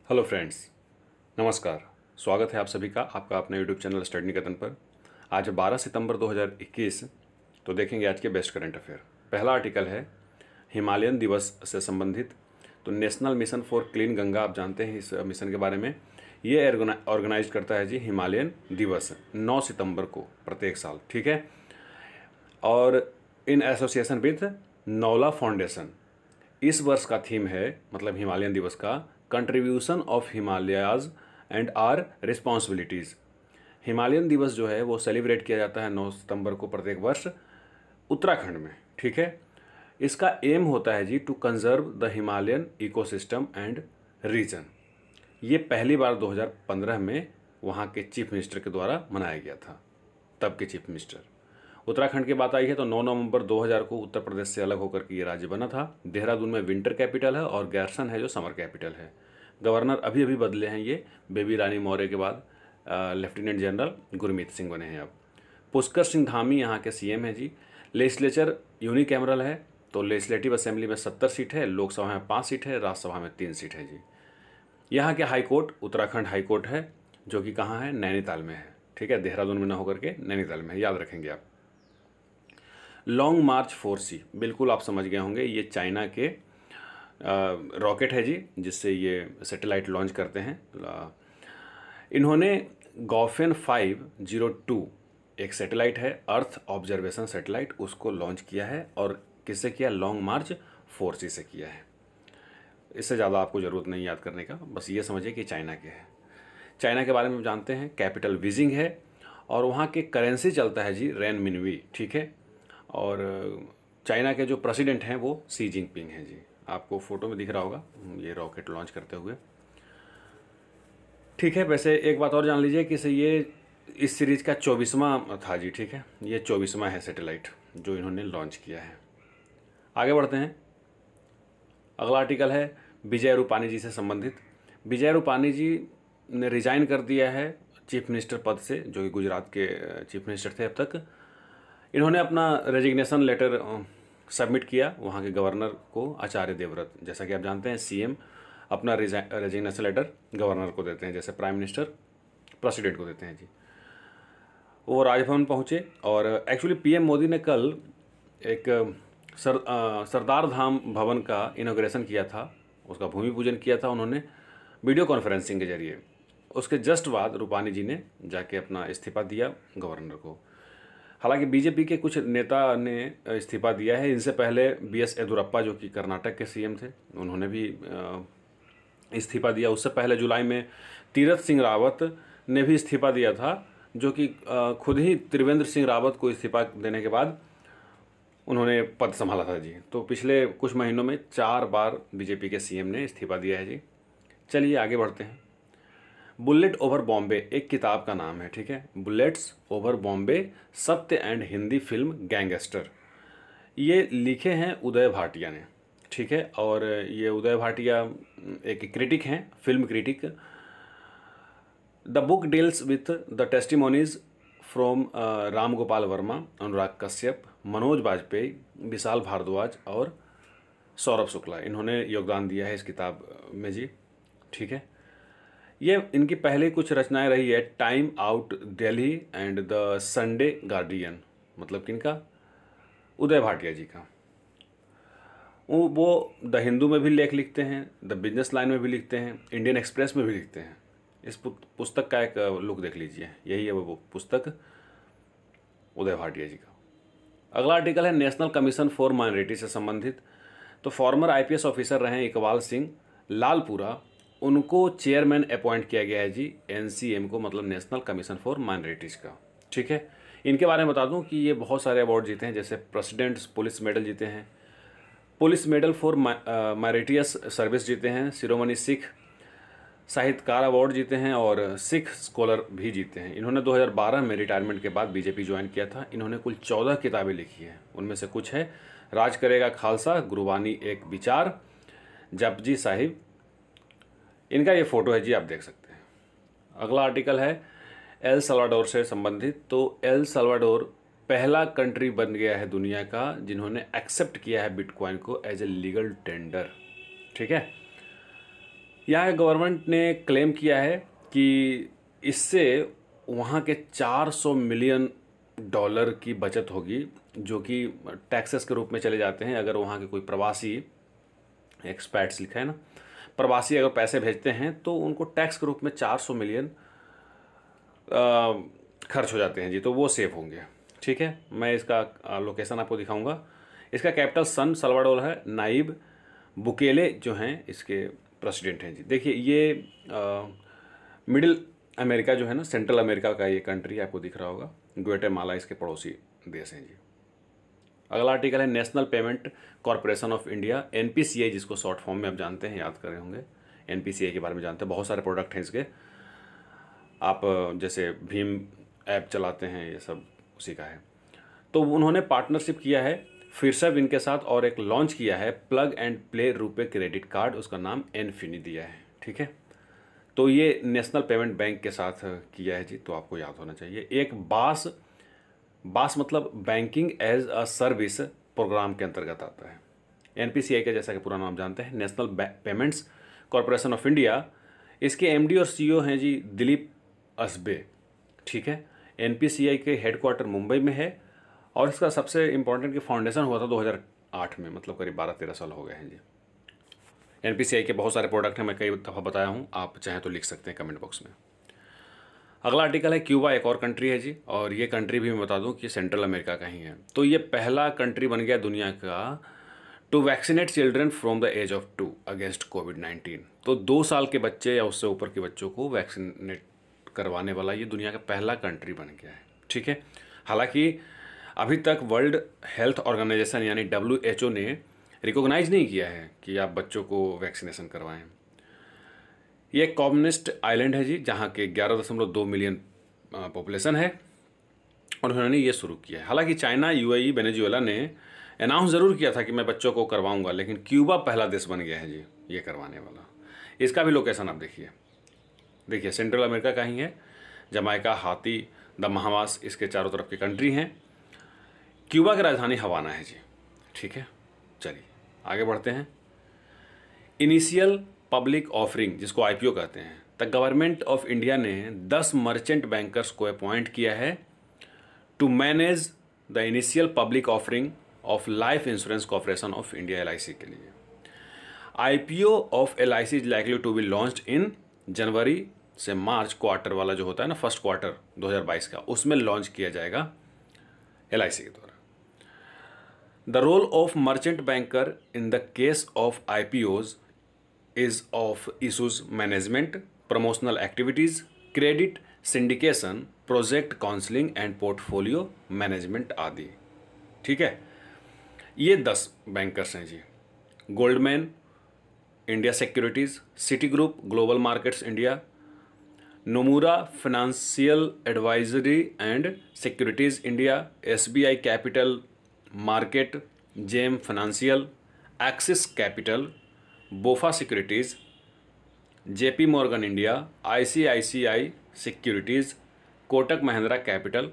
Hello friends, नमस्कार। स्वागत है आप सभी का आपका अपने यूट्यूब चैनल स्टडी निकेतन पर। आज 12 सितंबर 2021। तो देखेंगे आज के बेस्ट करंट अफेयर। पहला आर्टिकल है हिमालयन दिवस से संबंधित। तो national mission for clean Ganga, आप जानते हैं इस मिशन के बारे में। ये ऑर्गेनाइज करता है जी हिमालयन दिवस 9 सितंबर को प्रत्येक साल, ठीक है। और in association with Naula foundation. इस वर्ष का थीम है, मतलब हिमालयन दिवस का, contribution of Himalayas and our responsibilities. Himalayan दिवस जो है वो सेलिब्रेट किया जाता है 9 सितंबर को प्रत्येक वर्ष उत्तराखंड में, ठीक है। इसका एम होता है जी to conserve the Himalayan ecosystem and region. ये पहली बार 2015 में वहाँ के चीफ मिनिस्टर के द्वारा मनाया गया था, तब के चीफ मिनिस्टर। उत्तराखंड की बात आई है तो 9 नवंबर 2000 को उत्तर प्रदेश से अलग होकर के ये राज्य बना था। देहरादून में विंटर कैपिटल है और गैरसन है जो समर कैपिटल है। गवर्नर अभी अभी बदले हैं, ये बेबी रानी मौर्य के बाद लेफ्टिनेंट जनरल गुरमीत सिंह बने हैं अब। पुष्कर सिंह धामी यहाँ के सीएम हैं जी। लेजिस्लेचर यूनिकैमरल है, तो लेजिस्लेटिव असेंबली में 70 सीट है, लोकसभा में 5 सीट है, राज्यसभा में 3 सीट है जी। यहाँ के high court Uttarakhand high court है, जो कि कहाँ है, नैनीताल में है, ठीक है। देहरादून में ना होकर के नैनीताल में है, याद रखेंगे आप। लॉन्ग मार्च 4C, बिल्कुल आप समझ गए होंगे, ये चाइना के रॉकेट है जी, जिससे ये सैटेलाइट लॉन्च करते हैं। इन्होंने गॉफेन 502 एक सैटेलाइट है, अर्थ ऑब्जर्वेशन सैटेलाइट, उसको लॉन्च किया है। और किससे किया? लॉन्ग मार्च 4C से किया है। इससे ज़्यादा आपको ज़रूरत नहीं याद करने का, बस ये समझिए कि चाइना के है। चाइना के बारे में जानते हैं, कैपिटल बीजिंग है और वहाँ के करेंसी चलता है जी रेन मिनवी, ठीक है। और चाइना के जो प्रेसिडेंट हैं वो सी जिनपिंग हैं जी। आपको फोटो में दिख रहा होगा ये रॉकेट लॉन्च करते हुए, ठीक है। वैसे एक बात और जान लीजिए कि ये इस सीरीज का 24वां था जी, ठीक है। ये 24वां है सैटेलाइट जो इन्होंने लॉन्च किया है। आगे बढ़ते हैं। अगला आर्टिकल है विजय रूपानी जी से संबंधित। विजय रूपानी जी ने रिजाइन कर दिया है चीफ मिनिस्टर पद से, जो कि गुजरात के चीफ मिनिस्टर थे अब तक। इन्होंने अपना रेजिग्नेशन लेटर सबमिट किया वहाँ के गवर्नर को, आचार्य देवव्रत। जैसा कि आप जानते हैं सीएम अपना रेजिग्नेशन लेटर गवर्नर को देते हैं, जैसे प्राइम मिनिस्टर प्रेसिडेंट को देते हैं जी। वो राजभवन पहुँचे और एक्चुअली पीएम मोदी ने कल एक सरदार धाम भवन का इनॉग्रेशन किया था, उसका भूमि पूजन किया था उन्होंने वीडियो कॉन्फ्रेंसिंग के जरिए। उसके जस्ट बाद रूपानी जी ने जाके अपना इस्तीफा दिया गवर्नर को। हालांकि बीजेपी के कुछ नेता ने इस्तीफा दिया है। इनसे पहले बीएस येदुरप्पा जो कि कर्नाटक के सीएम थे, उन्होंने भी इस्तीफा दिया। उससे पहले जुलाई में तीरथ सिंह रावत ने भी इस्तीफा दिया था, जो कि खुद ही त्रिवेंद्र सिंह रावत को इस्तीफा देने के बाद उन्होंने पद संभाला था जी। तो पिछले कुछ महीनों में 4 बार बीजेपी के सीएम ने इस्तीफा दिया है जी। चलिए आगे बढ़ते हैं। बुलेट ओवर बॉम्बे एक किताब का नाम है, ठीक है। बुलेट्स ओवर बॉम्बे, सत्य एंड हिंदी फिल्म गैंगस्टर। ये लिखे हैं उदय भाटिया ने, ठीक है। और ये उदय भाटिया एक क्रिटिक हैं, film critic. The book deals with the testimonies from Ram Gopal Varma, Anurag Kashyap, Manoj Bajpayee, Vishal Bhardwaj और सौरभ शुक्ला। इन्होंने योगदान दिया है इस किताब में जी, ठीक है। ये इनकी पहले कुछ रचनाएं रही है, time out Delhi and the Sunday guardian, मतलब किनका? उदय भाटिया जी का। वो द हिंदू में भी लेख लिखते हैं, द बिजनेस लाइन में भी लिखते हैं, इंडियन एक्सप्रेस में भी लिखते हैं। इस पुस्तक का एक लुक देख लीजिए, यही है वो पुस्तक उदय भाटिया जी का। अगला आर्टिकल है नेशनल कमीशन फॉर माइनॉरिटी से संबंधित। तो फॉर्मर आईपीएस ऑफिसर रहे इकबाल सिंह लालपुरा, उनको चेयरमैन अपॉइंट किया गया है जी एनसीएम को, मतलब नेशनल कमीशन फॉर माइनॉरिटीज़ का, ठीक है। इनके बारे में बता दूं कि ये बहुत सारे अवार्ड जीते हैं, जैसे प्रेसिडेंट्स पुलिस मेडल जीते हैं, पुलिस मेडल फॉर मैरिटियस सर्विस जीते हैं, शिरोमणि सिख साहित्यकार अवार्ड जीते हैं और सिख स्कॉलर भी जीते हैं। इन्होंने 2012 में रिटायरमेंट के बाद बीजेपी ज्वाइन किया था। इन्होंने कुल 14 किताबें लिखी हैं, उनमें से कुछ है राज करेगा खालसा, गुरबानी एक विचार, जपजी साहिब। इनका ये फोटो है जी, आप देख सकते हैं। अगला आर्टिकल है एल सल्वाडोर से संबंधित। तो एल सल्वाडोर पहला कंट्री बन गया है दुनिया का जिन्होंने एक्सेप्ट किया है बिटकॉइन को एज ए लीगल टेंडर, ठीक है। यहाँ गवर्नमेंट ने क्लेम किया है कि इससे वहाँ के 400 मिलियन डॉलर की बचत होगी, जो कि टैक्सेस के रूप में चले जाते हैं। अगर वहाँ के कोई प्रवासी, एक्सपैट्स लिखा है ना, प्रवासी अगर पैसे भेजते हैं तो उनको टैक्स के रूप में 400 मिलियन खर्च हो जाते हैं जी, तो वो सेव होंगे। ठीक है, मैं इसका लोकेशन आपको दिखाऊंगा। इसका कैपिटल सन सल्वाडोर है। नाइब बुकेले जो हैं इसके प्रेसिडेंट हैं जी। देखिए ये मिडिल अमेरिका जो है ना, सेंट्रल अमेरिका का ये कंट्री आपको दिख रहा होगा। ग्वाटेमाला इसके पड़ोसी देश हैं जी। अगला आर्टिकल है national payment corporation of India, NPCI, जिसको शॉर्ट फॉर्म में आप जानते हैं, याद करे होंगे। एनपीसीआई के बारे में जानते हैं, बहुत सारे प्रोडक्ट हैं इसके। आप जैसे भीम ऐप चलाते हैं, ये सब उसी का है। तो उन्होंने पार्टनरशिप किया है फिरसर्व इनके साथ और एक लॉन्च किया है plug and play RuPay credit card, उसका नाम एनफिनी दिया है। ठीक है, तो ये नेशनल पेमेंट बैंक के साथ किया है जी, तो आपको याद होना चाहिए। एक बास मतलब banking as a service program के अंतर्गत आता है। एनपीसीआई का जैसा कि पूरा नाम जानते हैं, national payments corporation of India. इसके एमडी और सीईओ हैं जी दिलीप असबे। ठीक है, एनपीसीआई के हेडक्वार्टर मुंबई में है और इसका सबसे इम्पोर्टेंट कि फाउंडेशन हुआ था 2008 में, मतलब करीब 12-13 साल हो गए हैं जी। एनपीसीआई के बहुत सारे प्रोडक्ट हैं, मैं कई दफ़ा बताया हूँ, आप चाहें तो लिख सकते हैं कमेंट बॉक्स में। अगला आर्टिकल है क्यूबा, एक और कंट्री है जी, और ये कंट्री भी मैं बता दूं कि सेंट्रल अमेरिका का ही है। तो ये पहला कंट्री बन गया दुनिया का to vaccinate children from the age of 2 against कोविड-19। तो 2 साल के बच्चे या उससे ऊपर के बच्चों को वैक्सीनेट करवाने वाला ये दुनिया का पहला कंट्री बन गया है। ठीक है, हालांकि अभी तक वर्ल्ड हेल्थ ऑर्गेनाइजेशन यानी WHO ने रिकॉग्नाइज नहीं किया है कि आप बच्चों को वैक्सीनेशन करवाएं। ये एक कम्युनिस्ट आइलैंड है जी, जहाँ के 11.2 मिलियन पॉपुलेशन है और उन्होंने ये शुरू किया है। हालांकि चाइना, यूएई, वेनेजुएला ने अनाउंस ज़रूर किया था कि मैं बच्चों को करवाऊंगा, लेकिन क्यूबा पहला देश बन गया है जी ये करवाने वाला। इसका भी लोकेशन आप देखिए सेंट्रल अमेरिका का ही है। जमाइका, हाती, द महावास इसके चारों तरफ की कंट्री हैं। क्यूबा की राजधानी हवाना है जी। ठीक है, चलिए आगे बढ़ते हैं। इनिशियल पब्लिक ऑफरिंग, जिसको आईपीओ कहते हैं, द गवर्नमेंट ऑफ इंडिया ने 10 मर्चेंट बैंकर्स को अपॉइंट किया है to manage the initial public offering of life insurance corporation of India LIC के लिए। IPO of LIC is likely to be launched in January से March quarter वाला जो होता है ना, फर्स्ट क्वार्टर 2022 का, उसमें लॉन्च किया जाएगा LIC के द्वारा। The role of merchant banker in the case of IPOs is of issues management, promotional activities, credit syndication, project counseling and portfolio management आदि। ठीक है, ये 10 बैंकर्स हैं जी। Goldman India securities, Citi group global markets India, Nomura financial advisory and securities India, SBI capital market, JM financial, Axis capital, BofA securities, JP Morgan India, ICICI securities, Kotak Mahindra capital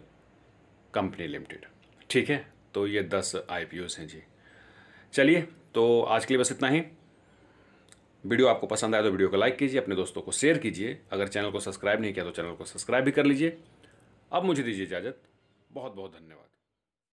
company limited. ठीक है, तो ये 10 IPOs हैं जी। चलिए, तो आज के लिए बस इतना ही। वीडियो आपको पसंद आया तो वीडियो को लाइक कीजिए, अपने दोस्तों को शेयर कीजिए। अगर चैनल को सब्सक्राइब नहीं किया तो चैनल को सब्सक्राइब भी कर लीजिए। अब मुझे दीजिए इजाज़त, बहुत बहुत धन्यवाद।